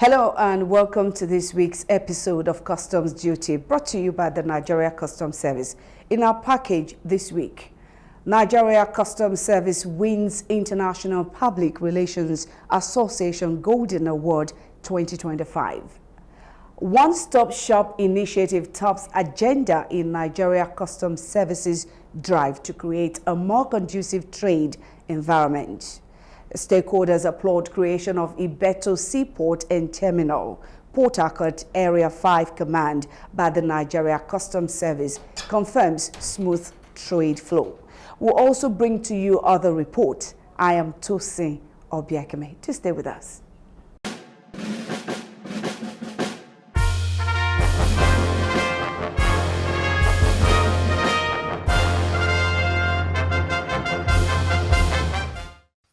Hello and welcome to this week's episode of Customs Duty, brought to you by the Nigeria Customs Service. In our package this week, Nigeria Customs Service wins International Public Relations Association Golden Award 2025. One-stop shop initiative tops agenda in Nigeria Customs Service's drive to create a more conducive trade environment. Stakeholders applaud creation of Ibeto Seaport and Terminal. Port Harcourt Area 5 Command by the Nigeria Customs Service confirms smooth trade flow. We'll also bring to you other reports. I am Tosin Obiakeme. To stay with us.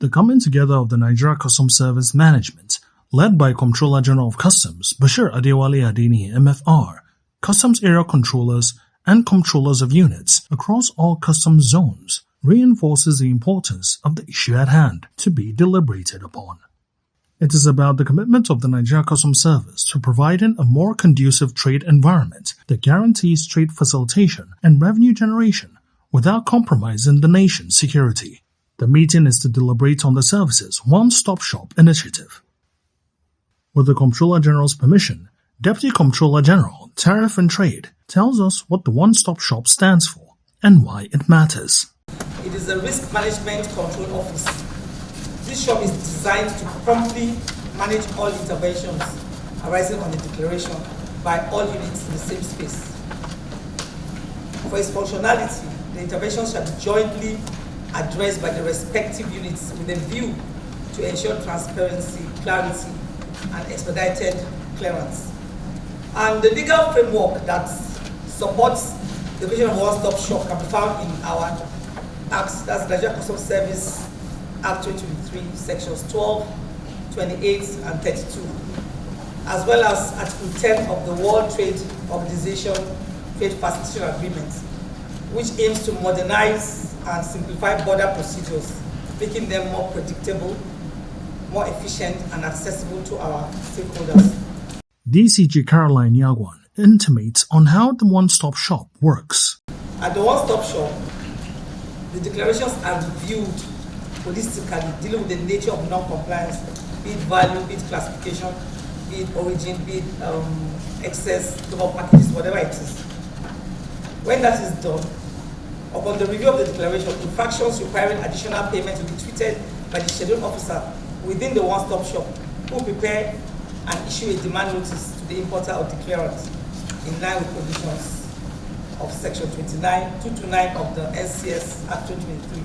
The coming together of the Nigeria Customs Service management, led by Comptroller General of Customs Bashir Adewale Adeniyi MFR, Customs Area Controllers, and Comptrollers of Units across all customs zones, reinforces the importance of the issue at hand to be deliberated upon. It is about the commitment of the Nigeria Customs Service to providing a more conducive trade environment that guarantees trade facilitation and revenue generation without compromising the nation's security. The meeting is to deliberate on the service's one-stop shop initiative. With the Comptroller General's permission, Deputy Comptroller General, Tariff and Trade, tells us what the one-stop shop stands for and why it matters. It is a risk management control office. This shop is designed to promptly manage all interventions arising on the declaration by all units in the same space. For its functionality, the interventions shall be jointly addressed by the respective units with a view to ensure transparency, clarity, and expedited clearance. And the legal framework that supports the vision of one-stop shop can be found in our acts, that's the Nigeria Customs Service Act 2023, sections 12, 28, and 32, as well as Article 10 of the World Trade Organization Trade Facilitation Agreement, which aims to modernize and simplify border procedures, making them more predictable, more efficient, and accessible to our stakeholders. DCG Caroline Yagwan intimates on how the one-stop shop works. At the one-stop shop, the declarations are reviewed holistically, dealing with the nature of non-compliance, be it value, be it classification, be it origin, be it excess, double packages, whatever it is. When that is done, upon the review of the declaration, infractions requiring additional payment will be treated by the scheduled officer within the one-stop shop, who will prepare and issue a demand notice to the importer or declarant in line with provisions of Section 229 of the NCS Act 2023.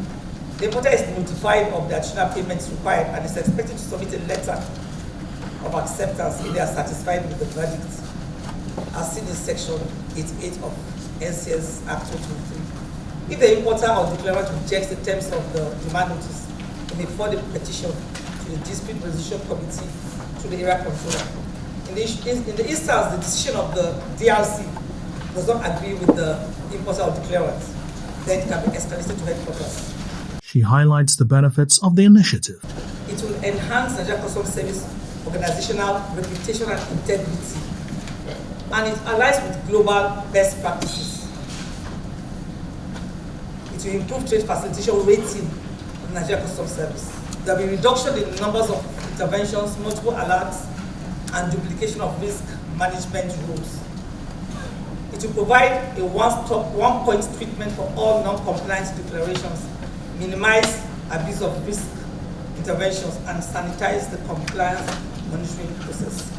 The importer is notified of the additional payments required and is expected to submit a letter of acceptance if they are satisfied with the verdict, as seen in Section 88 of NCS Act 2023. If the importer or declarant rejects the terms of the demand notice, they may forward the petition to the Dispute Resolution Committee to the area controller. In the instance the decision of the DRC does not agree with the importer or declarant, then it can be escalated to headquarters. She highlights the benefits of the initiative. It will enhance Nigeria Customs Service organizational reputation and integrity, and it aligns with global best practices. To improve trade facilitation rating of the Nigeria Customs Service. There will be reduction in the numbers of interventions, multiple alerts, and duplication of risk management rules. It will provide a one-point treatment for all non-compliance declarations, minimize abuse of risk interventions, and sanitize the compliance monitoring process.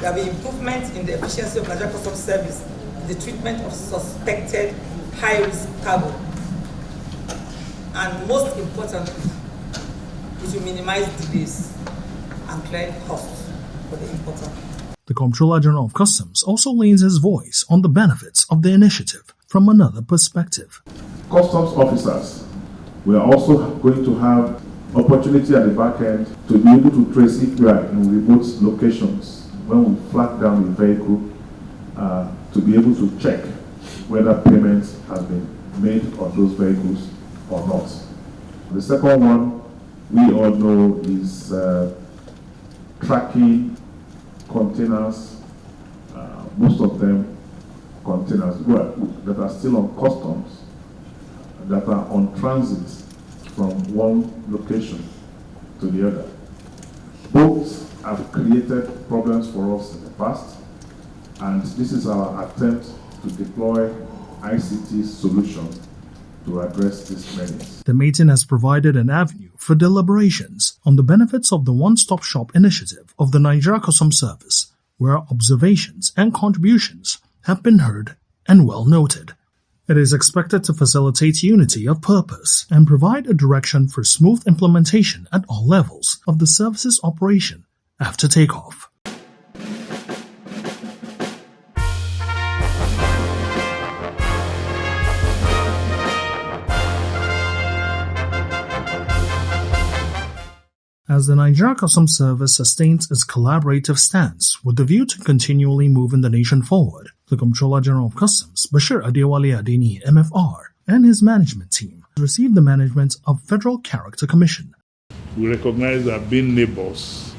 There will be improvement in the efficiency of Nigeria Customs Service in the treatment of suspected high-risk cargo. And most importantly, it will minimize delays and clearing costs for the importer. The Comptroller General of Customs also leans his voice on the benefits of the initiative from another perspective. Customs officers, we are also going to have opportunity at the back end to be able to trace if we are in remote locations when we flag down the vehicle, to be able to check whether payment has been made on those vehicles or not. The second one we all know is tracking containers, most of them containers that are still on customs, that are on transit from one location to the other. Both have created problems for us in the past, and this is our attempt to deploy ICT solutions to address these menace. The meeting has provided an avenue for deliberations on the benefits of the one-stop shop initiative of the Nigeria Customs Service, where observations and contributions have been heard and well noted. It is expected to facilitate unity of purpose and provide a direction for smooth implementation at all levels of the service's operation after takeoff. As the Nigeria Customs Service sustains its collaborative stance with the view to continually moving the nation forward, the Comptroller General of Customs, Bashir Adewale Adeniyi, MFR, and his management team received the management of Federal Character Commission. We recognize that being neighbors,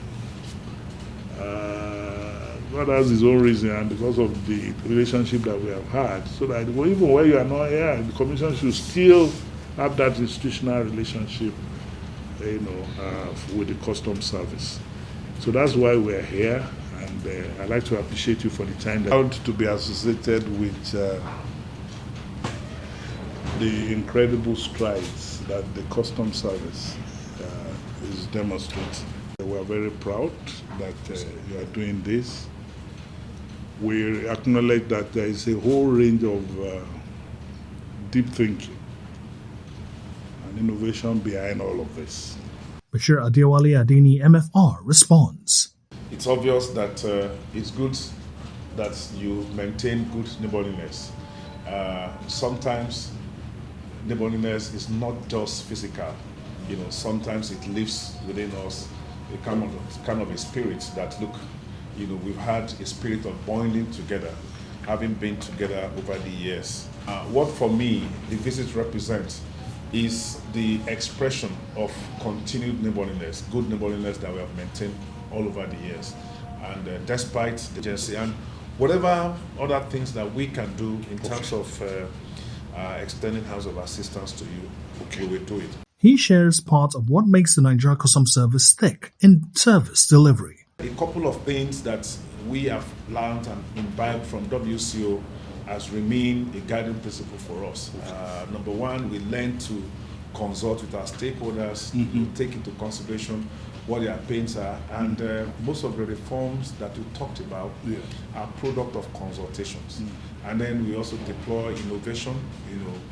God has his own reason, and because of the relationship that we have had, so that even when you are not here, the Commission should still have that institutional relationship, with the Customs Service. So that's why we're here, and I'd like to appreciate you for the time. Proud to be associated with the incredible strides that the Customs Service is demonstrating. We're very proud that you are doing this. We acknowledge that there is a whole range of deep thinking and innovation behind all of this. Bashir Adewale Adeniyi, MFR, responds. It's obvious that it's good that you maintain good neighborliness. Sometimes neighborliness is not just physical. Sometimes it lives within us a kind of a spirit that, look, we've had a spirit of bonding together, having been together over the years. What for me the visit represents is the expression of continued neighborliness, good neighborliness that we have maintained all over the years. And despite the agency and whatever other things that we can do in terms of extending hands of assistance to you, we will do it. He shares part of what makes the Nigeria Customs Service thick in service delivery. A couple of things that we have learned and imbibed from WCO has remained a guiding principle for us. Number one, we learn to consult with our stakeholders, take into consideration what their pains are, and most of the reforms that we talked about are product of consultations. And then we also deploy innovation,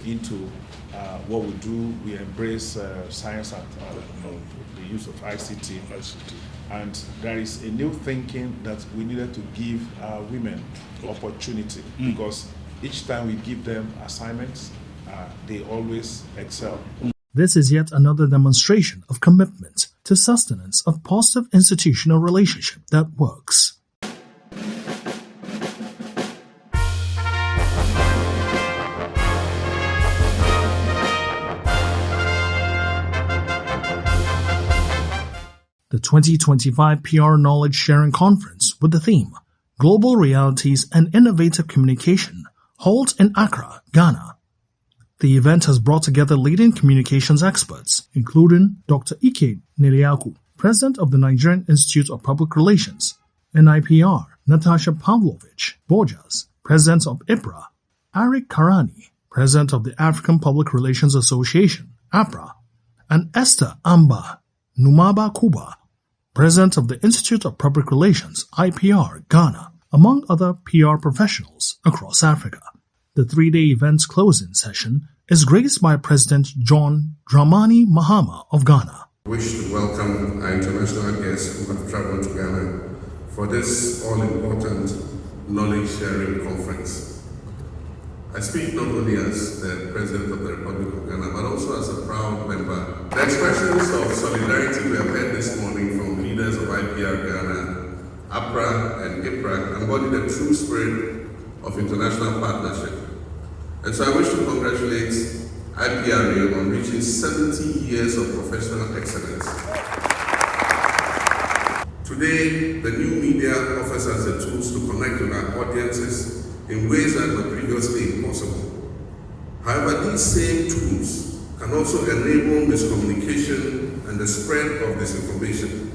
into what we do. We embrace science and the use of ICT. And there is a new thinking that we needed to give women opportunity, because each time we give them assignments, they always excel. This is yet another demonstration of commitment to sustenance of positive institutional relationship that works. The 2025 PR Knowledge Sharing Conference with the theme Global Realities and Innovative Communication holds in Accra, Ghana. The event has brought together leading communications experts, including Dr. Ike Neriaku, President of the Nigerian Institute of Public Relations, NIPR, Natasha Pavlovich Borjas, President of IPRA, Arik Karani, President of the African Public Relations Association, APRA, and Esther Amba Numaba Kuba, President of the Institute of Public Relations, IPR, Ghana, among other PR professionals across Africa. The three-day event's closing session is graced by President John Dramani Mahama of Ghana. I wish to welcome our international guests who have traveled to Ghana for this all-important knowledge-sharing conference. I speak not only as the President of the Republic of Ghana, but also as a proud member. The expressions of solidarity we have heard this morning from leaders of IPR Ghana, APRA and IPRA embody the true spirit of international partnership. And so I wish to congratulate IPRA on reaching 70 years of professional excellence. Today, the new media offers us the tools to connect with our audiences in ways that were previously impossible. However, these same tools can also enable miscommunication and the spread of disinformation.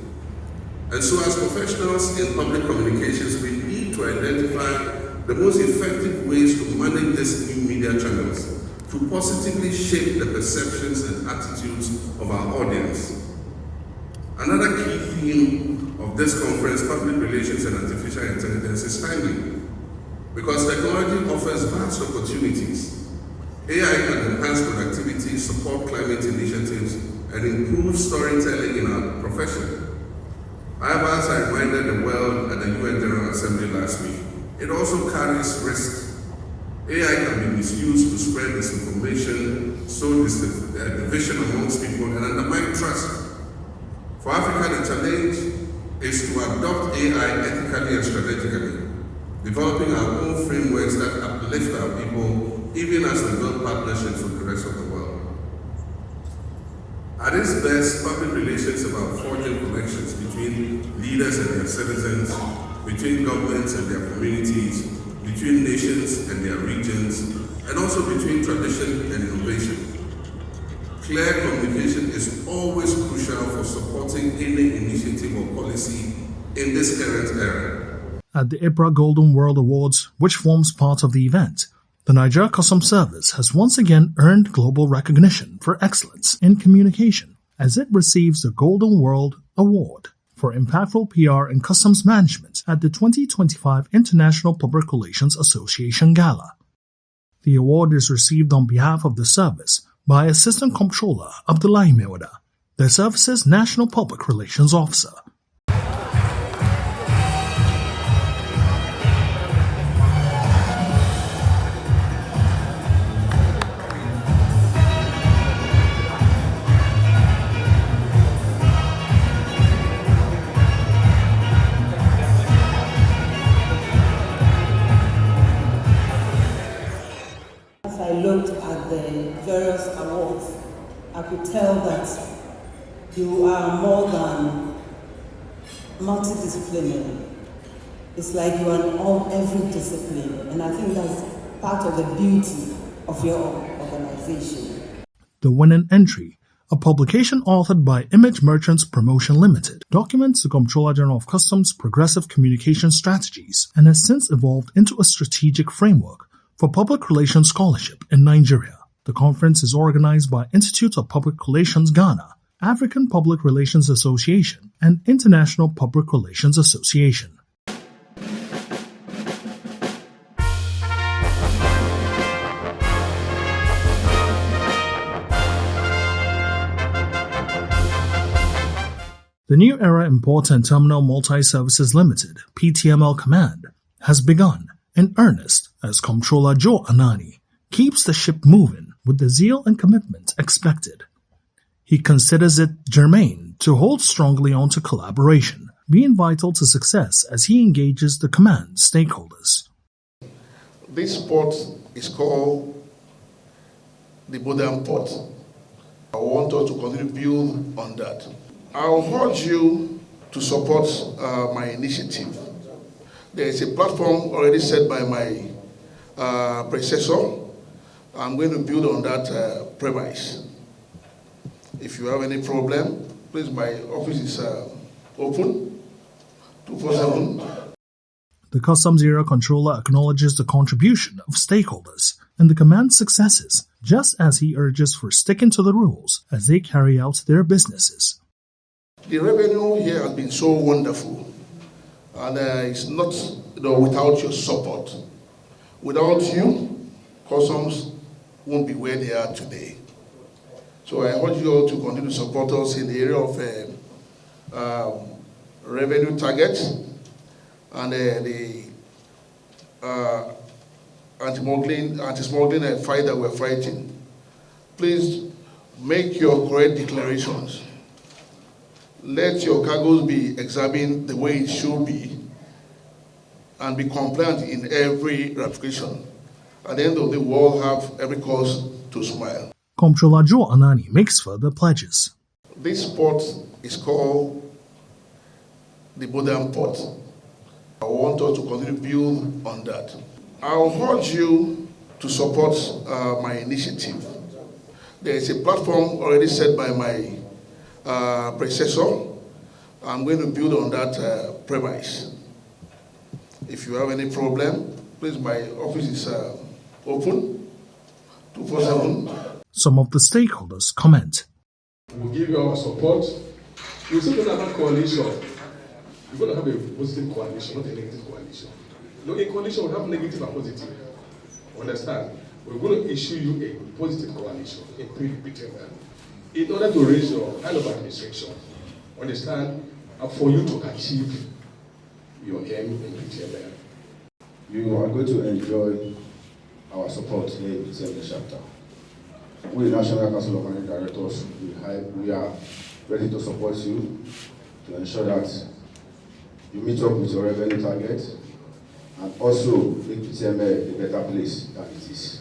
And so as professionals in public communications, we need to identify the most effective ways to manage these new media channels to positively shape the perceptions and attitudes of our audience. Another key theme of this conference, public relations and artificial intelligence, is timely, because technology offers vast opportunities. AI can enhance productivity, support climate initiatives, and improve storytelling in our profession. However, as I reminded the world at the UN General Assembly last week, it also carries risks. AI can be misused to spread disinformation, sow division amongst people, and undermine trust. For Africa, the challenge is to adopt AI ethically and strategically, developing our own frameworks that uplift our people, even as we build partnerships with the rest of the world. At its best, public relations is about forging connections between leaders and their citizens, between governments and their communities, between nations and their regions, and also between tradition and innovation. Clear communication is always crucial for supporting any initiative or policy in this current era. At the IPRA Golden World Awards, which forms part of the event, the Nigeria Customs Service has once again earned global recognition for excellence in communication as it receives the Golden World Award for impactful PR and customs management at the 2025 International Public Relations Association Gala. The award is received on behalf of the service by Assistant Comptroller Abdullahi Mewada, the service's National Public Relations Officer. I looked at the various awards, I could tell that you are more than multidisciplinary. It's like you are in every discipline, and I think that's part of the beauty of your organization. The winning entry, a publication authored by Image Merchants Promotion Limited, documents the Comptroller General of Customs' progressive communication strategies and has since evolved into a strategic framework for public relations scholarship in Nigeria. The conference is organized by Institute of Public Relations Ghana, African Public Relations Association, and International Public Relations Association. The New Era Import and Terminal Multi-Services Limited, PTML Command, has begun in earnest as Comptroller Joe Anani keeps the ship moving with the zeal and commitment expected. He considers it germane to hold strongly on to collaboration, being vital to success as he engages the command stakeholders. This port is called the modern port. I want us to continue to build on that. I'll urge you to support my initiative. There is a platform already set by my predecessor. I'm going to build on that premise. If you have any problem, please, my office is open 24/7. The Customs Area Controller acknowledges the contribution of stakeholders and the command's successes, just as he urges for sticking to the rules as they carry out their businesses. The revenue here has been so wonderful, and it's not without your support. Without you, Customs won't be where they are today. So I urge you all to continue to support us in the area of revenue targets and the anti-smuggling fight that we're fighting. Please make your correct declarations. Let your cargoes be examined the way it should be and be compliant in every ratification. At the end of the day, we all have every cause to smile. Comptroller Joe Anani makes further pledges. This port is called the modern port. I want us to continue to build on that. I'll urge you to support my initiative. There is a platform already set by my predecessor. I'm going to build on that premise. If you have any problem, please, my office is open 24/7. Some of the stakeholders comment. We'll give you our support. We're still going to have a coalition. We're going to have a positive coalition, not a negative coalition. No, in coalition we have negative and positive. Understand? We're going to issue you a positive coalition, a PTML, in order to raise your kind of administration. Understand? And for you to achieve your aim in PTML. You are going to enjoy our support here in PTML chapter. We, National Council of Managing Directors, we are ready to support you to ensure that you meet up with your revenue target and also make PTML a better place than it is.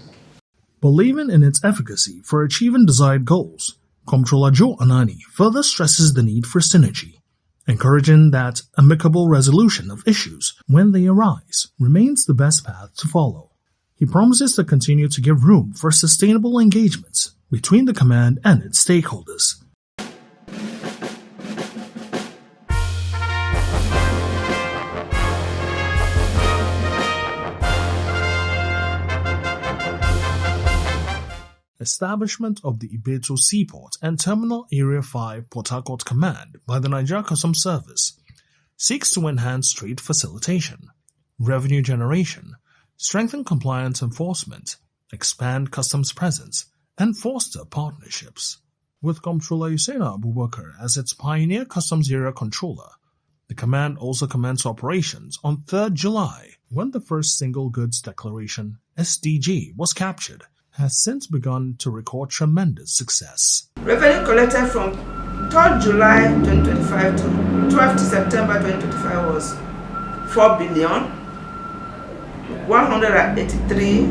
Believing in its efficacy for achieving desired goals, Comptroller Joe Anani further stresses the need for synergy, encouraging that amicable resolution of issues when they arise remains the best path to follow. He promises to continue to give room for sustainable engagements between the command and its stakeholders. Establishment of the Ibeto Seaport and Terminal Area 5 Port Harcourt Command by the Nigeria Customs Service seeks to enhance trade facilitation, revenue generation, strengthen compliance enforcement, expand customs presence, and foster partnerships. With Comptroller Usaina Abubakar as its pioneer customs area controller, the command also commenced operations on 3rd July when the first Single Goods Declaration (SDG) was captured, has since begun to record tremendous success. Revenue collected from 3rd July 2025 to 12th September 2025 was 4 billion 183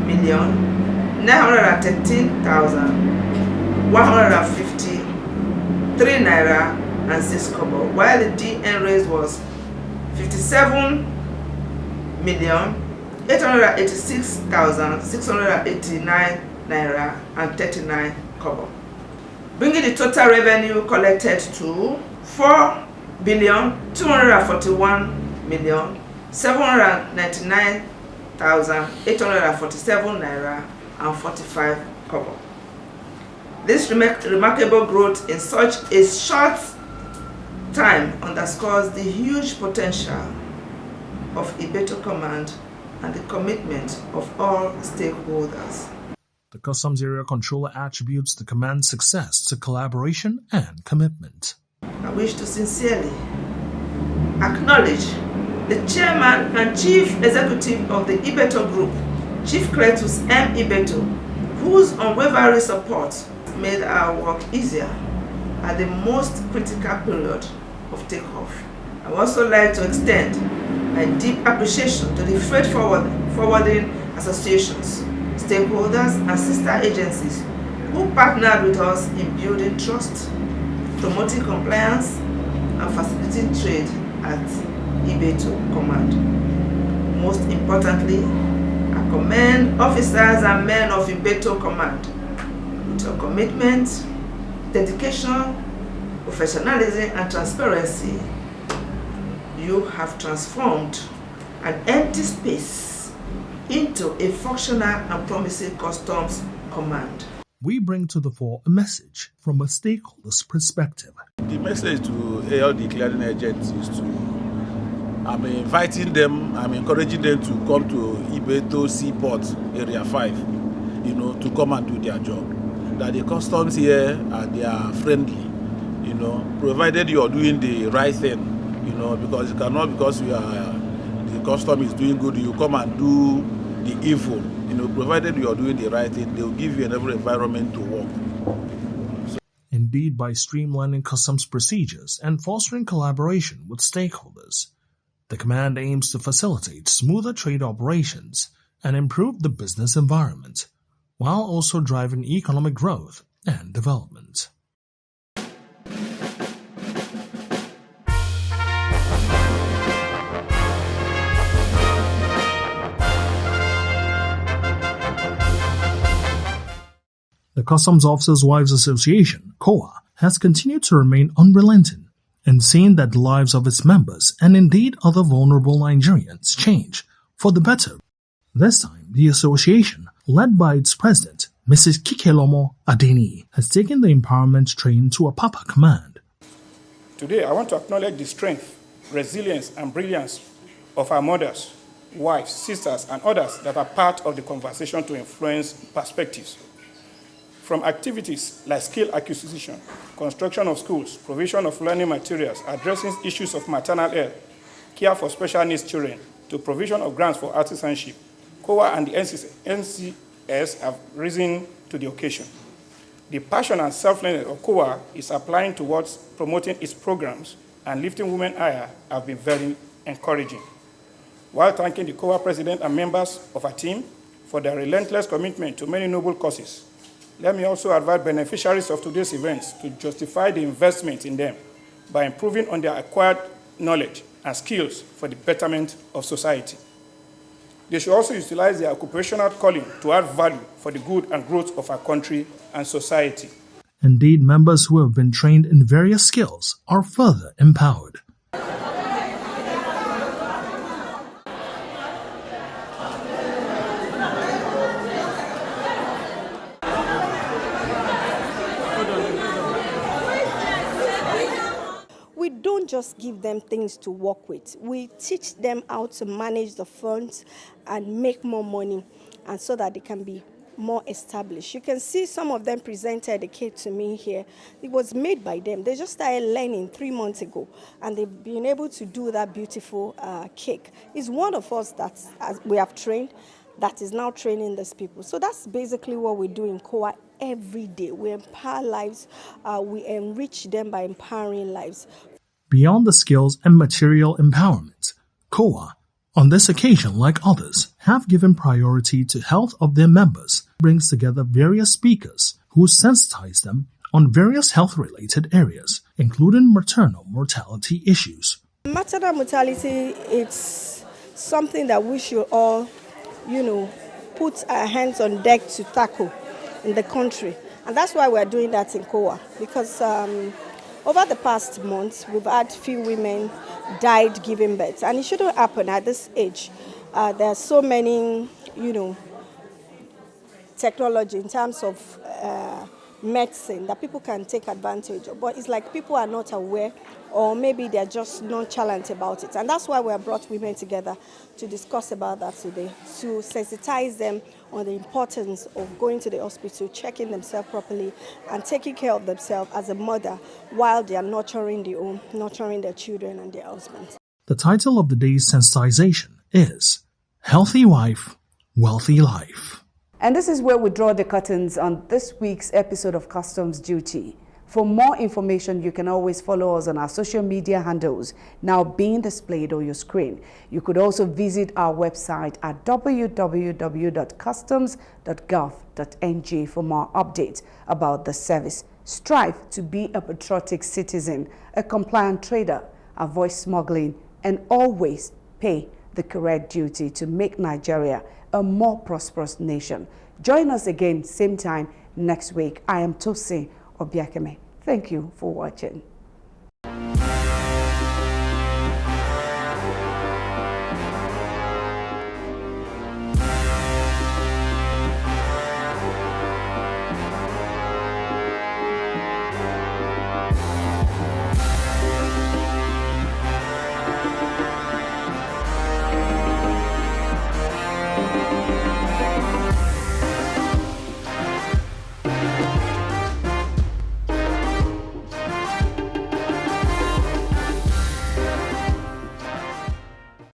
million 913,153 naira and 6 kobo, while the DN raised was 57 million 886,689 naira and 39 kobo, bringing the total revenue collected to 4 billion 241 million 799,847 naira and 45 kobo. This remarkable growth in such a short time underscores the huge potential of Ibeto Command and the commitment of all stakeholders. The Customs Area Controller attributes the command's success to collaboration and commitment. I wish to sincerely acknowledge the Chairman and Chief Executive of the Ibeto Group, Chief Cletus M. Ibeto, whose unwavering support made our work easier at the most critical period of takeoff. I would also like to extend my deep appreciation to the freight forwarding associations, stakeholders, and sister agencies who partnered with us in building trust, promoting compliance, and facilitating trade at Ibeto Command. Most importantly, I commend officers and men of Ibeto Command. With your commitment, dedication, professionalism, and transparency, you have transformed an empty space into a functional and promising customs command. We bring to the fore a message from a stakeholder's perspective. The message to all the clearing agents is to, I'm inviting them, I'm encouraging them to come to Ibeto Seaport Area 5, to come and do their job. That the customs here they are friendly, provided you are doing the right thing. Because you cannot, because the custom is doing good, you come and do the evil. Provided you are doing the right thing, they will give you another environment to work. Indeed, by streamlining customs procedures and fostering collaboration with stakeholders, the command aims to facilitate smoother trade operations and improve the business environment, while also driving economic growth and development. The Customs Officers' Wives Association, COA, has continued to remain unrelenting in seeing that the lives of its members and indeed other vulnerable Nigerians change for the better. This time, the association, led by its president, Mrs. Kikelomo Adeni, has taken the empowerment train to a proper command. Today, I want to acknowledge the strength, resilience, and brilliance of our mothers, wives, sisters, and others that are part of the conversation to influence perspectives. From activities like skill acquisition, construction of schools, provision of learning materials, addressing issues of maternal health, care for special needs children, to provision of grants for artisanship, COA and the NCS have risen to the occasion. The passion and selflessness of COA is applying towards promoting its programs and lifting women higher have been very encouraging. While thanking the COA president and members of our team for their relentless commitment to many noble causes, let me also advise beneficiaries of today's events to justify the investment in them by improving on their acquired knowledge and skills for the betterment of society. They should also utilize their occupational calling to add value for the good and growth of our country and society. Indeed, members who have been trained in various skills are further empowered. We don't just give them things to work with. We teach them how to manage the funds and make more money, and so that they can be more established. You can see some of them presented a cake to me here. It was made by them. They just started learning 3 months ago, and they've been able to do that beautiful cake. It's one of us that we have trained that is now training these people. So that's basically what we do in COA every day. We empower lives. We enrich them by empowering lives. Beyond the skills and material empowerment, COA, on this occasion like others, have given priority to health of their members, brings together various speakers who sensitize them on various health-related areas, including maternal mortality issues. Maternal mortality, it's something that we should all, put our hands on deck to tackle in the country. And that's why we're doing that in COA, because over the past months, we've had few women died giving birth, and it shouldn't happen at this age. There are so many, technology in terms of medicine that people can take advantage of, but it's like people are not aware, or maybe they're just nonchalant about it. And that's why we have brought women together to discuss about that today, to sensitize them on the importance of going to the hospital, checking themselves properly, and taking care of themselves as a mother while they are nurturing the home, nurturing their children and their husbands. The title of the day's sensitization is Healthy Wife, Wealthy Life. And this is where we draw the curtains on this week's episode of Customs Duty. For more information, you can always follow us on our social media handles, now being displayed on your screen. You could also visit our website at www.customs.gov.ng for more updates about the service. Strive to be a patriotic citizen, a compliant trader, avoid smuggling, and always pay the correct duty to make Nigeria a more prosperous nation. Join us again, same time next week. I am Tosin Obiakeme. Thank you for watching.